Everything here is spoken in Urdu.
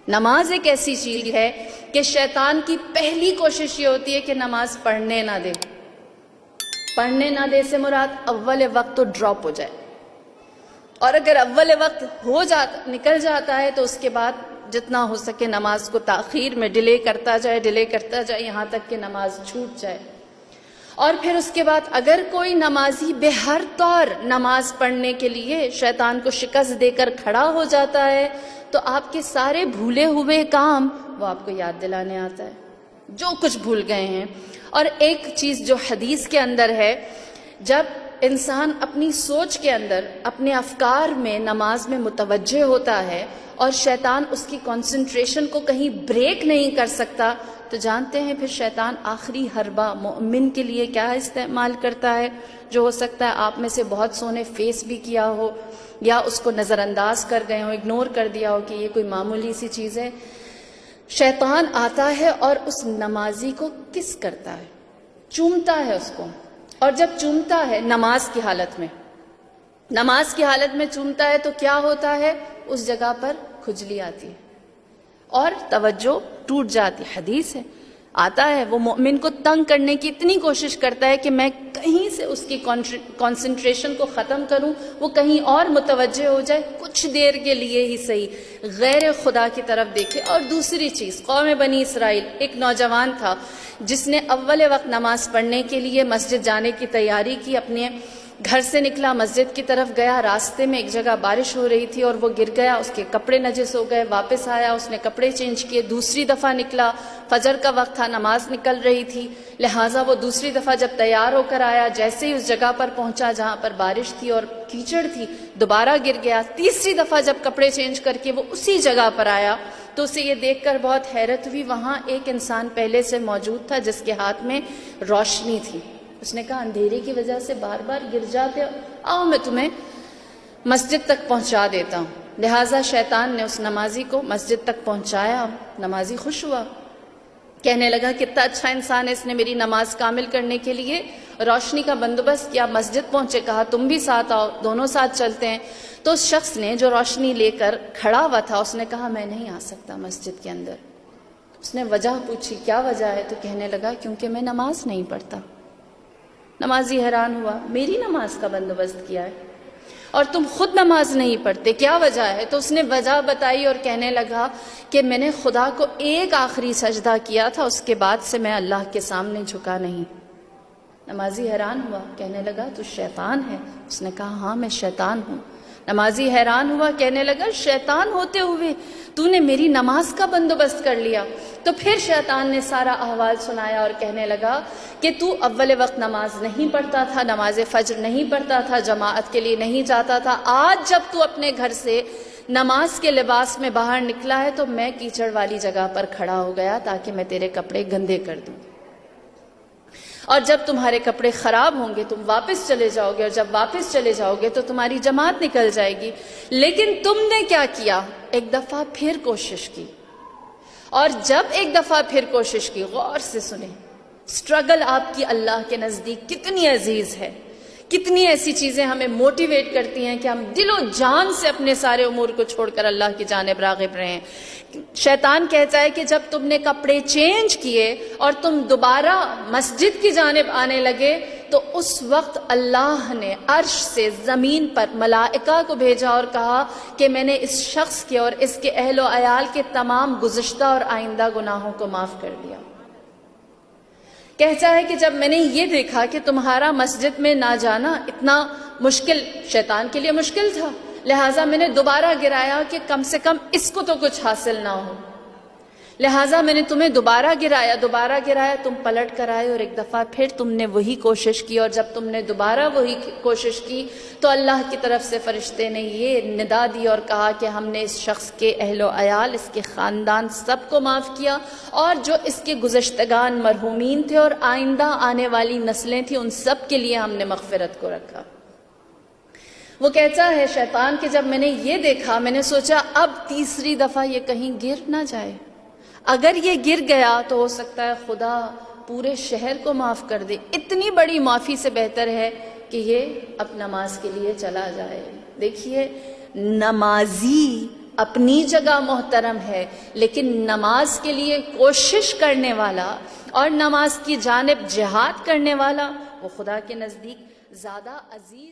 نماز ایک ایسی چیز ہے کہ شیطان کی پہلی کوشش یہ ہوتی ہے کہ نماز پڑھنے نہ دے. پڑھنے نہ دے سے مراد اول وقت تو ڈراپ ہو جائے، اور اگر اول وقت نکل جاتا ہے تو اس کے بعد جتنا ہو سکے نماز کو تاخیر میں ڈیلے کرتا جائے یہاں تک کہ نماز چھوٹ جائے. اور پھر اس کے بعد اگر کوئی نمازی بے ہر طور نماز پڑھنے کے لیے شیطان کو شکست دے کر کھڑا ہو جاتا ہے تو آپ کے سارے بھولے ہوئے کام وہ آپ کو یاد دلانے آتا ہے، جو کچھ بھول گئے ہیں. اور ایک چیز جو حدیث کے اندر ہے، جب انسان اپنی سوچ کے اندر اپنے افکار میں نماز میں متوجہ ہوتا ہے اور شیطان اس کی کنسنٹریشن کو کہیں بریک نہیں کر سکتا، تو جانتے ہیں پھر شیطان آخری حربہ مومن کے لیے کیا استعمال کرتا ہے. جو ہو سکتا ہے آپ میں سے بہت سو نے فیس بھی کیا ہو یا اس کو نظر انداز کر گئے ہو، اگنور کر دیا ہو کہ یہ کوئی معمولی سی چیز ہے. شیطان آتا ہے اور اس نمازی کو کس کرتا ہے، چومتا ہے اس کو. اور جب چومتا ہے نماز کی حالت میں چومتا ہے تو کیا ہوتا ہے، اس جگہ پر کھجلی آتی ہے اور توجہ ٹوٹ جاتی. حدیث ہے، آتا ہے وہ مومن کو تنگ کرنے کی اتنی کوشش کرتا ہے کہ میں کہیں سے اس کی کنسنٹریشن کو ختم کروں، وہ کہیں اور متوجہ ہو جائے، کچھ دیر کے لیے ہی صحیح غیر خدا کی طرف دیکھے. اور دوسری چیز، قوم بنی اسرائیل، ایک نوجوان تھا جس نے اول وقت نماز پڑھنے کے لیے مسجد جانے کی تیاری کی. اپنے گھر سے نکلا، مسجد کی طرف گیا، راستے میں ایک جگہ بارش ہو رہی تھی اور وہ گر گیا، اس کے کپڑے نجس ہو گئے. واپس آیا، اس نے کپڑے چینج کیے، دوسری دفعہ نکلا، فجر کا وقت تھا، نماز نکل رہی تھی، لہٰذا وہ دوسری دفعہ جب تیار ہو کر آیا، جیسے ہی اس جگہ پر پہنچا جہاں پر بارش تھی اور کیچڑ تھی، دوبارہ گر گیا. تیسری دفعہ جب کپڑے چینج کر کے وہ اسی جگہ پر آیا تو اسے یہ دیکھ کر بہت حیرت ہوئی، وہاں ایک انسان پہلے سے موجود تھا جس کے ہاتھ میں روشنی تھی. اس نے کہا اندھیرے کی وجہ سے بار بار گر جاتے ہو، آؤ میں تمہیں مسجد تک پہنچا دیتا ہوں. لہٰذا شیطان نے اس نمازی کو مسجد تک پہنچایا. نمازی خوش ہوا، کہنے لگا کتنا اچھا انسان ہے، اس نے میری نماز کامل کرنے کے لیے روشنی کا بندوبست کیا. مسجد پہنچے، کہا تم بھی ساتھ آؤ، دونوں ساتھ چلتے ہیں. تو اس شخص نے جو روشنی لے کر کھڑا ہوا تھا اس نے کہا میں نہیں آ سکتا مسجد کے اندر. اس نے وجہ پوچھی، کیا وجہ ہے؟ تو کہنے لگا کیونکہ میں نماز نہیں پڑھتا. نمازی حیران ہوا، میری نماز کا بندوبست کیا ہے اور تم خود نماز نہیں پڑھتے، کیا وجہ ہے؟ تو اس نے وجہ بتائی اور کہنے لگا کہ میں نے خدا کو ایک آخری سجدہ کیا تھا، اس کے بعد سے میں اللہ کے سامنے جھکا نہیں. نمازی حیران ہوا، کہنے لگا تو شیطان ہے؟ اس نے کہا ہاں میں شیطان ہوں. نمازی حیران ہوا، کہنے لگا شیطان ہوتے ہوئے تو نے میری نماز کا بندوبست کر لیا. تو پھر شیطان نے سارا احوال سنایا اور کہنے لگا کہ تو اول وقت نماز نہیں پڑھتا تھا، نماز فجر نہیں پڑھتا تھا، جماعت کے لیے نہیں جاتا تھا. آج جب تو اپنے گھر سے نماز کے لباس میں باہر نکلا ہے تو میں کیچڑ والی جگہ پر کھڑا ہو گیا تاکہ میں تیرے کپڑے گندے کر دوں. اور جب تمہارے کپڑے خراب ہوں گے تم واپس چلے جاؤ گے، اور جب واپس چلے جاؤ گے تو تمہاری جماعت نکل جائے گی. لیکن تم نے کیا کیا؟ ایک دفعہ پھر کوشش کی. اور جب ایک دفعہ پھر کوشش کی، غور سے سنیں، سٹرگل آپ کی اللہ کے نزدیک کتنی عزیز ہے. کتنی ایسی چیزیں ہمیں موٹیویٹ کرتی ہیں کہ ہم دل و جان سے اپنے سارے امور کو چھوڑ کر اللہ کی جانب راغب رہیں. شیطان کہتا ہے کہ جب تم نے کپڑے چینج کیے اور تم دوبارہ مسجد کی جانب آنے لگے تو اس وقت اللہ نے عرش سے زمین پر ملائکہ کو بھیجا اور کہا کہ میں نے اس شخص کے اور اس کے اہل و عیال کے تمام گزشتہ اور آئندہ گناہوں کو معاف کر دیا. کہتا ہے کہ جب میں نے یہ دیکھا کہ تمہارا مسجد میں نہ جانا اتنا مشکل، شیطان کے لیے مشکل تھا، لہٰذا میں نے دوبارہ گرایا کہ کم سے کم اس کو تو کچھ حاصل نہ ہو. لہٰذا میں نے تمہیں دوبارہ گرایا، تم پلٹ کر آئے اور ایک دفعہ پھر تم نے وہی کوشش کی. اور جب تم نے دوبارہ وہی کوشش کی تو اللہ کی طرف سے فرشتے نے یہ ندا دی اور کہا کہ ہم نے اس شخص کے اہل و عیال، اس کے خاندان سب کو معاف کیا، اور جو اس کے گزشتگان مرحومین تھے اور آئندہ آنے والی نسلیں تھیں ان سب کے لیے ہم نے مغفرت کو رکھا. وہ کہتا ہے شیطان کہ جب میں نے یہ دیکھا میں نے سوچا اب تیسری دفعہ یہ کہیں گر نہ جائے. اگر یہ گر گیا تو ہو سکتا ہے خدا پورے شہر کو معاف کر دے. اتنی بڑی معافی سے بہتر ہے کہ یہ اب نماز کے لیے چلا جائے. دیکھیے نمازی اپنی جگہ محترم ہے، لیکن نماز کے لیے کوشش کرنے والا اور نماز کی جانب جہاد کرنے والا وہ خدا کے نزدیک زیادہ عزیز